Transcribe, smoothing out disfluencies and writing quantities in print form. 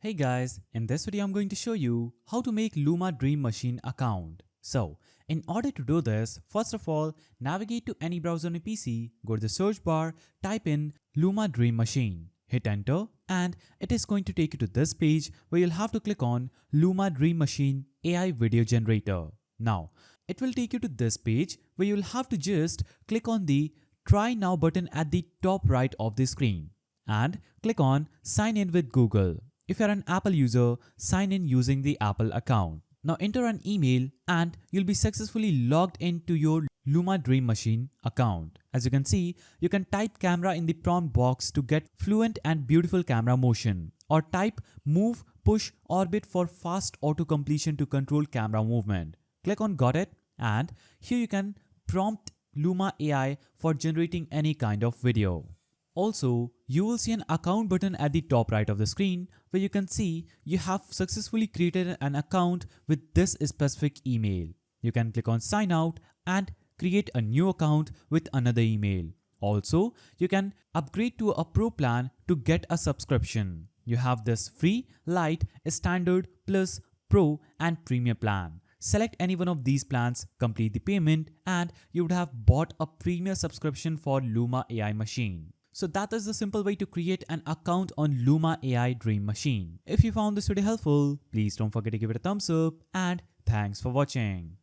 Hey guys, in this video I'm going to show you how to make Luma Dream Machine account. So, in order to do this, first of all, navigate to any browser on your PC, go to the search bar, type in Luma Dream Machine, hit enter, and it is going to take you to this page where you'll have to click on Luma Dream Machine AI Video Generator. Now, it will take you to this page where you'll have to just click on the Try Now button at the top right of the screen and click on Sign in with Google. If you're an Apple user, sign in using the Apple account. Now enter an email and you'll be successfully logged into your Luma Dream Machine account. As you can see, you can type camera in the prompt box to get fluent and beautiful camera motion, or type move, push, orbit for fast auto completion to control camera movement. Click on got it, and here you can prompt Luma AI for generating any kind of video. Also, you will see an account button at the top right of the screen where you can see you have successfully created an account with this specific email. You can click on sign out and create a new account with another email. Also, you can upgrade to a pro plan to get a subscription. You have this free, light, standard, plus, pro and premium plan. Select any one of these plans, complete the payment, and you would have bought a premium subscription for Luma AI Machine. So that is the simple way to create an account on Luma AI Dream Machine. If you found this video helpful, please don't forget to give it a thumbs up, and thanks for watching.